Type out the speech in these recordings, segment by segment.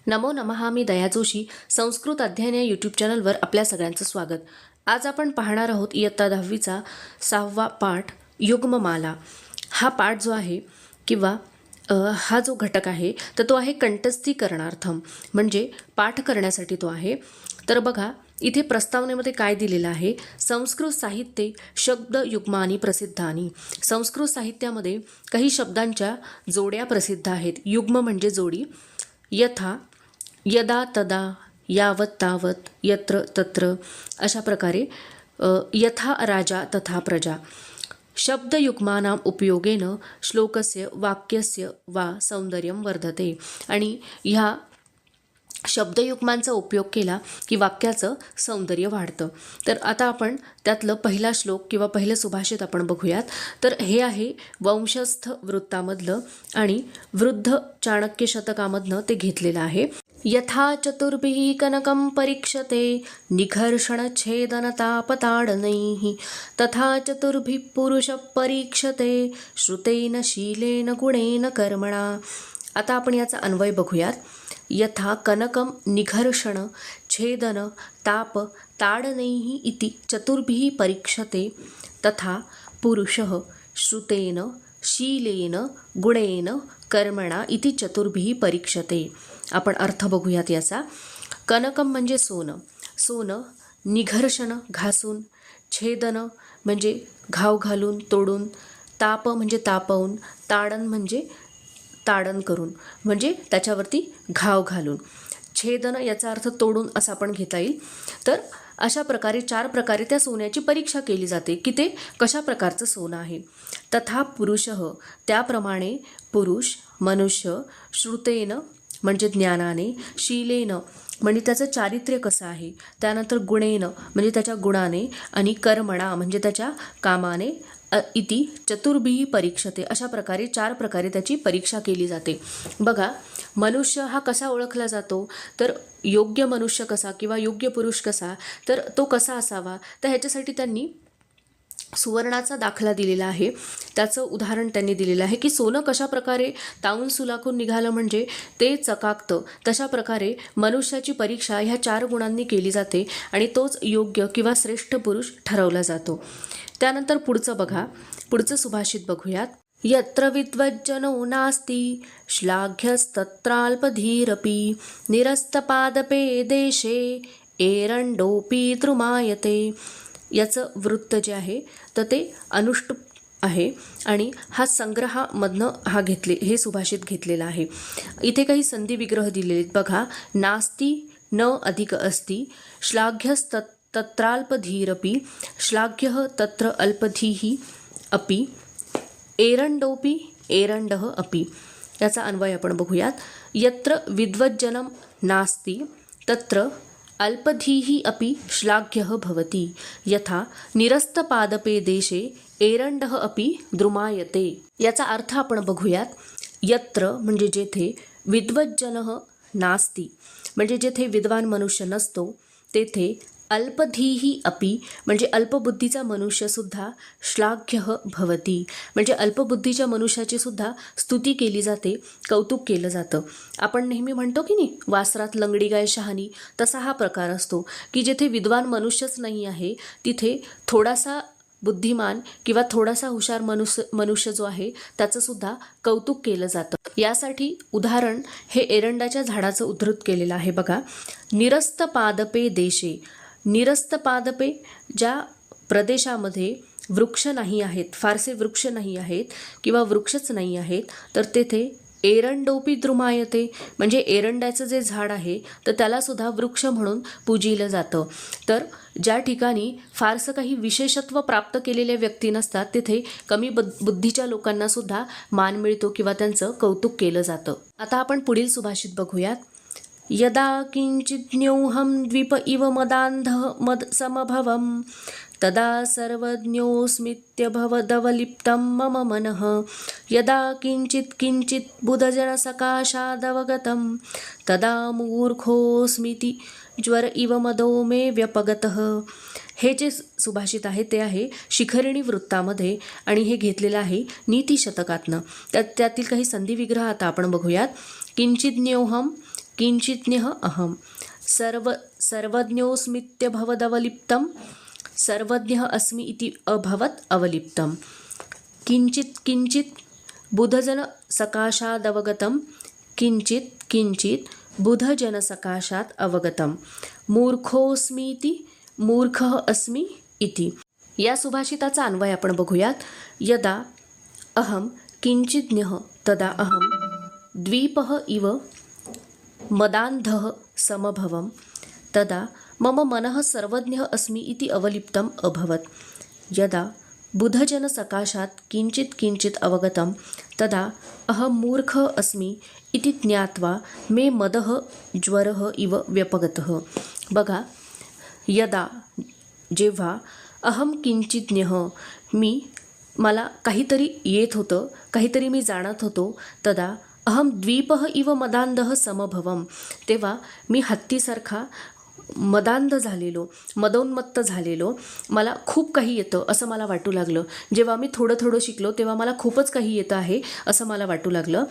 नमो नमः. मी दया जोशी. संस्कृत अध्ययन या यूट्यूब चॅनलवर आपल्या सगळ्यांचं स्वागत. आज आपण पाहणार आहोत इयत्ता 10वीचा 6वा पाठ युग्ममाला. हा पाठ जो आहे किंवा हा जो घटक आहे तर तो आहे कंठस्थीकरणार्थम, म्हणजे पाठ करण्यासाठी तो आहे. तर बघा इथे प्रस्तावनेमध्ये काय दिलेलं आहे. संस्कृत साहित्ये शब्द युग्मानी प्रसिद्धानी. संस्कृत साहित्यामध्ये काही शब्दांच्या जोड्या प्रसिद्ध आहेत. युग्म म्हणजे जोडी. यथा, यदा तदा, यावत तावत, यत्र तत्र, अशा प्रकारे यथा राजा तथा प्रजा. शब्दयुग्मानां उपयोगेन श्लोकस्य वाक्यस्य वा सौंदर्यं वर्धते. आणि ह्या शब्दयुग्मांचा उपयोग केला की वाक्याचं सौंदर्य वाढतं. तर आता आपण त्यातलं पहिला श्लोक किंवा पहिलं सुभाषित आपण बघूयात. तर हे आहे वंशस्थ वृत्तामधलं आणि वृद्ध चाणक्य शतकामधनं ते घेतलेलं आहे. यथा चतुर्भिः कनकं परीक्षते निघर्षणच्छेदनतापताडनैः तथा चतुर्भिः पुरुषः परीक्षते श्रुतेन शीलेन गुणेन कर्मणा. आता आपण याचा अन्वय बघूयात. यथा कनकं निघर्षण छेदन ताप ताडनैः इति चतुर्भिः परीक्षते तथा पुरुषः श्रुतेन शीलेन गुणेन कर्मणा इति चतुर्भिः परीक्षते. आपण अर्थ बघूयात याचा. कनकम म्हणजे सोनं, सोनं. निघर्षण घासून, छेदन म्हणजे घाव घालून तोडून, ताप म्हणजे तापवून, ताडन म्हणजे ताडन करून म्हणजे त्याच्यावरती घाव घालून, छेदन याचा अर्थ तोडून असा आपण घेता येईल. तर अशा प्रकारे 4 प्रकारे त्या सोन्याची परीक्षा केली जाते की ते कशा प्रकारचं सोनं आहे. तथा पुरुषः त्याप्रमाणे पुरुष मनुष्य, श्रुतेन म्हणजे ज्ञानाने, शीलेन म्हणजे त्याचं चारित्र्य कसं आहे, त्यानंतर गुणेन म्हणजे त्याच्या गुणाने, आणि कर्मणा म्हणजे त्याच्या कामाने, इति चतुर्भिः परीक्षते अशा प्रकारे 4 प्रकारे त्याची परीक्षा केली जाते. बघा मनुष्य हा कसा ओळखला जातो, तर योग्य मनुष्य कसा किंवा योग्य पुरुष कसा, तर तो कसा असावा, तर ह्याच्यासाठी त्यांनी सुवर्णाचा दाखला दिलेला आहे. त्याचं उदाहरण त्यांनी दिलेलं आहे की सोनं कशा प्रकारे तावून सुलाखून निघालं म्हणजे ते चकाकतं, तशा प्रकारे मनुष्याची परीक्षा ह्या 4 गुणांनी केली जाते आणि तोच योग्य किंवा श्रेष्ठ पुरुष ठरवला जातो. त्यानंतर पुढचं बघा, पुढचं सुभाषित बघूयात. यत्र विद्वज्जनो नास्ति श्लाघ्यस्तत्राल्पधीरपि निरस्तपादपे देशे एरंडोपी द्रुमायते. याचं वृत्त जे आहे तर ते अनुष्टुप आहे आणि हा संग्रहामधनं हे सुभाषित घेतलेलं आहे. इथे काही संधी विग्रह दिलेले आहेत बघा. नास्ति न अधिक अस्ति, श्लाघ्यस्तत्राल्पधीरपि, श्लाघ्यः तत्र अल्पधीः अपि, एरंडोपि एरंडः अपि. याचा अन्वय आपण बघूयात. यत्र विद्वज्जनं नास्ति तत्र अल्पधीः अपि श्लाघ्यः भवति, यथा निरस्तपादपे देशे एरंडः अपि द्रुमायते. याचा अर्थ आपण बघूयात. यत्र म्हणजे जेथे, विद्वज्जनः नास्ति म्हणजे जेथे विद्वान मनुष्य नसतो, तेथे अल्पधीः अपि म्हणजे अल्पबुद्धीचा मनुष्यसुद्धा श्लाघ्यः भवति म्हणजे अल्पबुद्धीच्या मनुष्याची सुद्धा स्तुती केली जाते, कौतुक केलं जातं. आपण नेहमी म्हणतो की नाही, वासरात लंगडी गाय शहाणी, तसा हा प्रकार असतो की जेथे विद्वान मनुष्यच नाही आहे तिथे थोडासा बुद्धिमान किंवा थोडासा हुशार मनुष्य जो आहे त्याचं सुद्धा कौतुक केलं जातं. यासाठी उदाहरण हे एरंडाच्या झाडाचं उद्धृत केलेलं आहे बघा. निरस्त पादपे देशे, निरस्त पादपे ज्या प्रदेशामध्ये वृक्ष नाही आहेत, फारसे वृक्ष नाही आहेत किंवा वृक्षच नाही आहेत, तर तेथे एरंडोपी द्रुमायते म्हणजे एरंडाचं जे झाड आहे तर त्याला सुद्धा वृक्ष म्हणून पूजिलं जातं. तर ज्या ठिकाणी फारसं काही विशेषत्व प्राप्त केलेल्या व्यक्ती नसतात तिथे कमी बुद्धीच्या लोकांना सुद्धा मान मिळतो किंवा त्यांचं कौतुक केलं जातं. आता आपण पुढील सुभाषित बघूयात. यदा किंचिज्ञोऽहं द्वीप इव मदान्धः मद समभवम् तदा सर्वज्ञोऽस्मीत्यभवदवलिप्तं मम मनः. यदा किंचित् किंचित् बुधजनसकाशादवगतं तदा मूर्खोऽस्मीति ज्वर इव मदो मे व्यपगतः. हे जे सुभाषित आहे ते आहे शिखरिणी वृत्तामध्ये आणि हे घेतलेलं आहे नीती शतकातनं. त्यातील काही संधी विग्रह आता आपण बघूयात. किंचिज्ञोऽहं किंचिज्ञः अहं सर्वज्ञोऽस्मीत्यभवदवलिप्तं सर्वज्ञः अस्मि इति अभवत् अवलिप्तं किंचित् किंचित् बुधजनसकाशादवगतं किंचित् किंचित् बुधजनसकाशात् अवगतं मूर्खोऽस्मीति मूर्खः अस्मि इति. या सुभाषिताचा अन्वय आपण बघूयात. यदा अहं किंचिज्ञः तदा अहं द्वीपः इव मदान्धः समभवं तदा मम मनः सर्वज्ञः अस्मि इति अवलिप्तम् अभवत्. यदा बुधजनसकाशात् किंचित् किंचित् अवगतं तदा अहं मूर्खः अस्मि इति ज्ञात्वा मे मदः ज्वरः इव व्यपगतः. बघा, यदा जेव्हा अहम किंचिज्ञः मला काहीतरी येत होतं, काहीतरी मी जाणत होतो, तदा अहम द्वीपः इव मदान्धः समभवम, तेव्हा मी हत्तीसारखा मदांध झालेलो, मदोन्मत्त झालेलो, मला खूप काही येतं असं मला वाटू लागलं. जेव्हा मी थोडं थोडं शिकलो तेव्हा मला खूपच काही येतं आहे असं मला वाटू लागलं.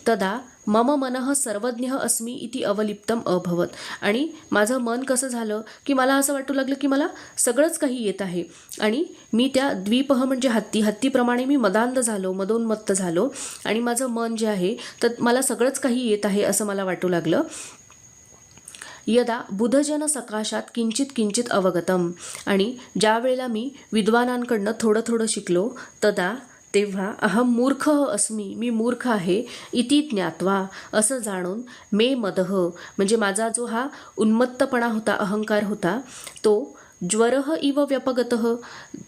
तदा मम मनः सर्वज्ञः अस्मि इति अवलिप्तम अभवत. आणि माझं मन कसं झालं की मला असं वाटू लागलं की मला सगळंच काही येत आहे आणि मी त्या द्वीपः म्हणजे हत्तीप्रमाणे मी मदांध झालो, मदोन्मत्त झालो आणि माझं मन जे आहे तर मला सगळंच काही येत आहे असं मला वाटू लागलं. यदा बुधजन सकाशात किंचित किंचित अवगतम, आणि ज्या वेळेला मी विद्वानांकडनं थोडं थोडं शिकलो तेव्हा अहम मूर्ख अस्मि, मी मूर्ख आहे, इति ज्ञात्वा असं जाणून मे मदः म्हणजे माझा जो हा उन्मत्तपणा होता, अहंकार होता, तो ज्वरः इव व्यपगतः,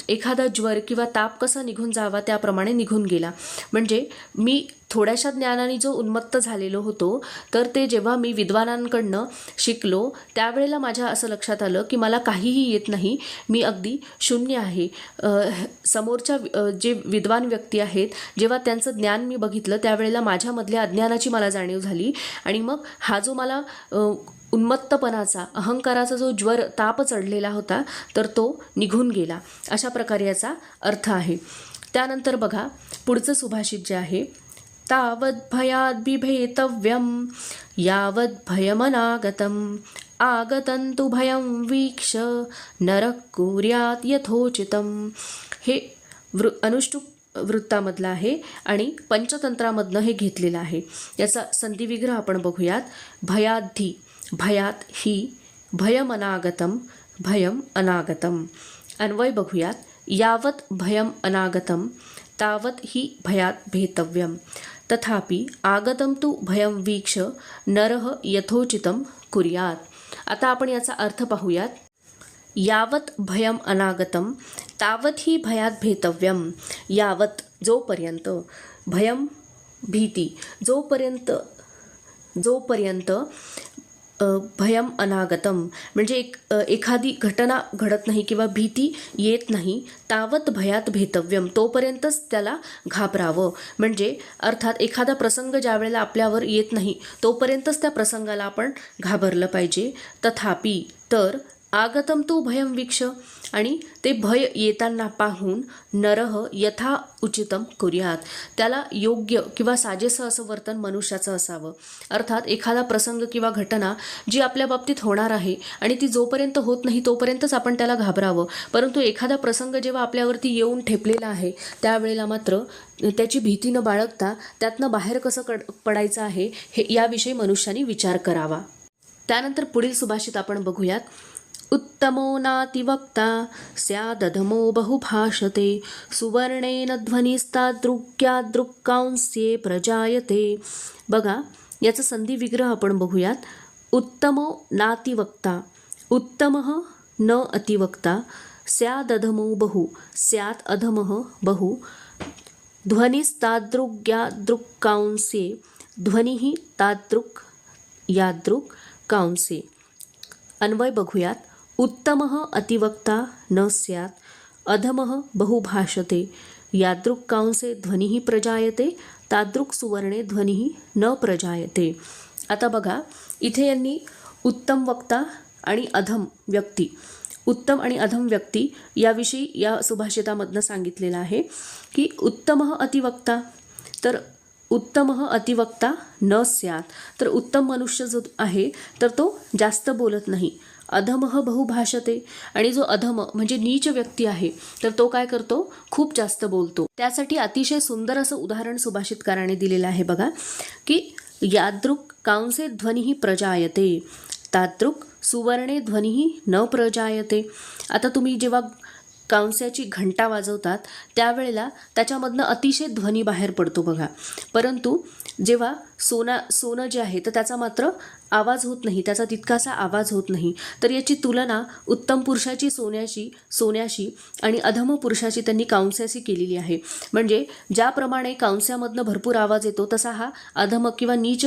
एखादा ज्वर किंवा ताप कसा निघून जावा त्याप्रमाणे निघून गेला. म्हणजे मी थोड्याशा ज्ञानाने जो उन्मत्त झालेलो होतो तर ते जेव्हा मी विद्वानांकडनं शिकलो त्यावेळेला माझ्या असं लक्षात आलं की मला काहीही येत नाही, मी अगदी शून्य आहे. समोरच्या जे विद्वान व्यक्ती आहेत जेव्हा त्यांचं ज्ञान मी बघितलं त्यावेळेला माझ्यामधल्या अज्ञानाची मला जाणीव झाली आणि मग हा जो मला उन्मत्तपणाचा, अहंकाराचा जो ज्वर, ताप चढलेला होता तर तो निघून गेला. अशा प्रकारे याचा अर्थ आहे. त्यानंतर बघा पुढचं सुभाषित जे आहे, तावद् भयाद् बिभेतव्यं यावद् भयमनागतम् आगतं तु भयं वीक्ष नरः कुर्यात् यथोचितम्. हे अनुष्टुप वृत्तामधलं आहे आणि पंचतंत्रामधनं हे घेतलेलं आहे. याचा संधिविग्रह आपण बघूयात. भयाद्धी, भयात ही, भयम अनागतम, भयम अनागतम. अन्वय बघूयात. यावत भयम अनागतम तावत ही भयात भेतव्यम तथापि आगतम तु भयम वीक्ष नरः यथोचितम कुर्यात. आता आपण याचा अर्थ पाहूयात. यावत भयम अनागतम तावत ही भयात भेतव्यम. यावत जोपर्यंत, भयम भीती, जोपर्यंत भयम अनागतम म्हणजे एखादी घटना घडत नाही किंवा भीती येत नाही, तावत भयात भेतव्यम तोपर्यंतच त्याला घाबरावं. म्हणजे अर्थात एखादा प्रसंग ज्या वेळेला आपल्यावर येत नाही तोपर्यंतच त्या प्रसंगाला आपण घाबरलं पाहिजे. तथापि तर आगतम तू भयम वीक्ष, आणि ते भय येताना पाहून नरह यथा उचितम कुर्यात, त्याला योग्य किंवा साजेसं असं वर्तन मनुष्याचं असावं. अर्थात एखादा प्रसंग किंवा घटना जी आपल्या बाबतीत होणार आहे आणि ती जोपर्यंत होत नाही तोपर्यंतच आपण त्याला घाबरावं, परंतु एखादा प्रसंग जेव्हा आपल्यावरती येऊन ठेपलेला आहे त्यावेळेला मात्र त्याची भीती न बाळगता त्यातनं बाहेर कसं पडायचं आहे हे याविषयी मनुष्याने विचार करावा. त्यानंतर पुढील सुभाषित आपण बघूयात. उत्तमो नातिवक्ता स्यादधमो बहुभाषते सुवर्णेन ध्वनिस्तादृक्यादृक्कांस्ये प्रजायते. बघा याचा संधी विग्रह आपण बघूयात. उत्तमो नातिवक्ता, उत्तमः न अतिवक्ता, स्यादधमो बहु, स्यात् अधमः बहु, ध्वनिस्तादृक्यादृक्कांस्ये, ध्वनिः तादृक् यादृक् कांस्ये. अन्वय बघूयात. उत्तमः अतिवक्ता न स्यात्, अधमः बहुभाषते, यादृक् कांसे ध्वनिः प्रजायते, तादृक् सुवर्णे ध्वनिः न प्रजायते. आता बघा इथे यांनी उत्तम वक्ता आणि अधम व्यक्ती, उत्तम आणि अधम व्यक्ती याविषयी या सुभाषितामधनं सांगितलेलं आहे की उत्तमः अतिवक्ता, तर उत्तमः अतिवक्ता न स्यात्, तर उत्तम मनुष्य जो आहे तर तो जास्त बोलत नाही. अधमः बहुभाषते, आणि जो अधम म्हणजे नीच व्यक्ती आहे तर तो काय करतो, खूप जास्त बोलतो. त्यासाठी अतिशय सुंदर असं उदाहरण सुभाषितकाराने दिलेलं आहे बघा, की यादृक् कांसे ध्वनिः प्रजायते तादृक् सुवर्णे ध्वनिः न प्रजायते. आता तुम्ही जेव्हा कांस्याची घंटा वाजवतात त्यावेळेला त्याच्यामधनं अतिशय ध्वनी बाहेर पडतो बघा, परंतु जेव्हा सोनं जे आहे तर त्याचा मात्र आवाज होत नाही, त्याचा तितकासा आवाज होत नाही. तर याची तुलना उत्तम पुरुषाची सोन्याशी आणि अधम पुरुषाची त्यांनी कांस्याशी केलेली आहे. म्हणजे ज्याप्रमाणे कांस्यामधनं भरपूर आवाज येतो तसा हा अधम किंवा नीच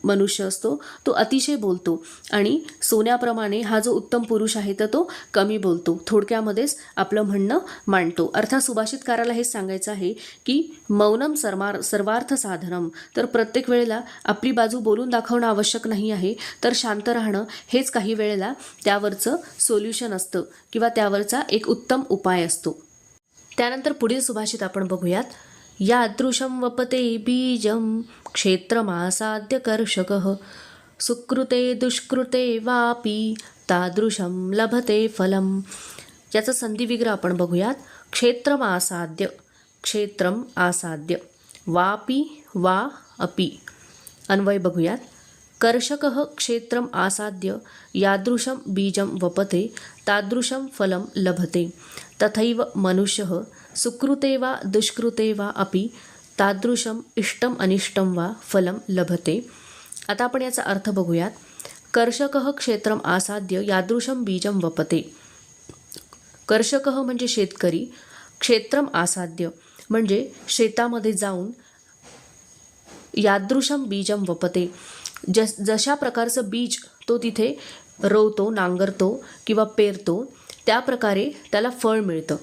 मनुष्य असतो, तो अतिशय बोलतो, आणि सोन्याप्रमाणे हा जो उत्तम पुरुष आहे तर तो कमी बोलतो. थोडक्यामध्येच आपलं म्हणणं मांडतो. अर्थात सुभाषितकाराला हेच सांगायचं आहे की मौनम सर्वार्थ साधनम, तर प्रत्येक वेळेला आपली बाजू बोलून दाखवणं आवश्यक नाही आहे, तर शांत राहणं हेच काही वेळेला त्यावरचं सोल्युशन असतं किंवा त्यावरचा एक उत्तम उपाय असतो. त्यानंतर पुढील सुभाषित आपण बघूयात. यादृशं वपते बीजं क्षेत्रमासाद्य कर्षकः सुकृते दुष्कृते वापी तादृशं लभते फलम. याचं संधिविग्रह आपण बघूयात. क्षेत्रम आसाद्य वापी वा अपि. अन्वय बघूयात. कर्षकः क्षेत्रम आसाद्य यादृशं बीजं वपते तादृशं फलं लभते. तथैव मनुष्यः सुकृते वा दुष्कृते वा अपि तादृशं इष्टम अनिष्टम वा फलं लभते. आता आपण याचा अर्थ बघूयात. कर्षकः क्षेत्रम आसाद्य यादृशं बीजं वपते. कर्षकः म्हणजे शेतकरी, क्षेत्रम आसाद्य म्हणजे शेतामध्ये जाऊन यादृशं बीजं वपते, जशा प्रकारचं बीज तो तिथे रोवतो, नांगरतो किंवा पेरतो त्या प्रकारे त्याला फळ मिळतं,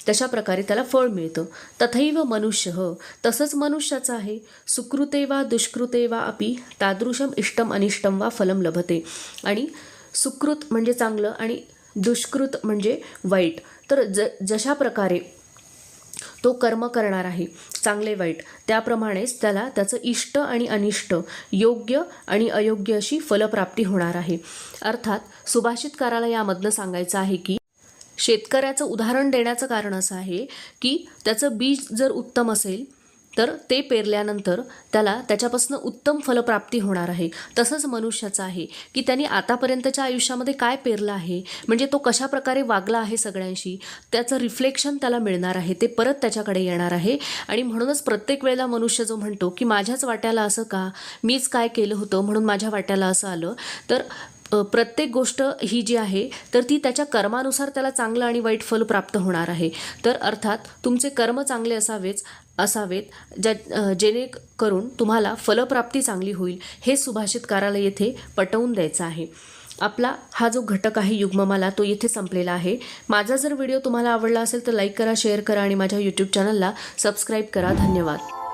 तशा प्रकारे त्याला फळ मिळतं. तथैव मनुष्यः, तसंच मनुष्याचं आहे. सुकृते वा दुष्कृते वा अपि तादृशं इष्टम अनिष्टम वा फलं लभते. आणि सुकृत म्हणजे चांगलं आणि दुष्कृत म्हणजे वाईट. तर जशा प्रकारे तो कर्म करणार आहे, चांगले वाईट, त्याप्रमाणेच त्याला त्याचं इष्ट आणि अनिष्ट, योग्य आणि अयोग्य अशी फलप्राप्ती होणार आहे. अर्थात सुभाषितकाराला यामधनं सांगायचं आहे की शेतकऱ्याचं उदाहरण देण्याचं कारण असं आहे की त्याचं बीज जर उत्तम असेल तर ते पेरल्यानंतर त्याला त्याच्यापासून उत्तम फलप्राप्ती होणार आहे. तसंच मनुष्याचं आहे की त्यांनी आतापर्यंतच्या आयुष्यामध्ये काय पेरलं आहे, म्हणजे तो कशा प्रकारे वागला आहे सगळ्यांशी, त्याचं रिफ्लेक्शन त्याला मिळणार आहे, ते परत त्याच्याकडे येणार आहे. आणि म्हणूनच प्रत्येक वेळेला मनुष्य जो म्हणतो की माझ्याच वाट्याला असं का, मीच काय केलं होतं म्हणून माझ्या वाट्याला असं आलं, तर प्रत्येक गोष्ट ही जी आहे तर ती त्याच्या कर्मानुसार त्याला चांगलं आणि वाईट फल प्राप्त होणार आहे. तर अर्थात तुमचे कर्म चांगले असावेत जेणेकरून तुम्हाला फलप्राप्ती चांगली होईल, हे सुभाषितकाराला येथे पटवून द्यायचं आहे. आपला हा जो घटक आहे युग्ममाला तो येथे संपलेला आहे. माझा जर व्हिडिओ तुम्हाला आवडला असेल तर लाईक करा, शेअर करा आणि माझ्या यूट्यूब चॅनलला सबस्क्राईब करा. धन्यवाद.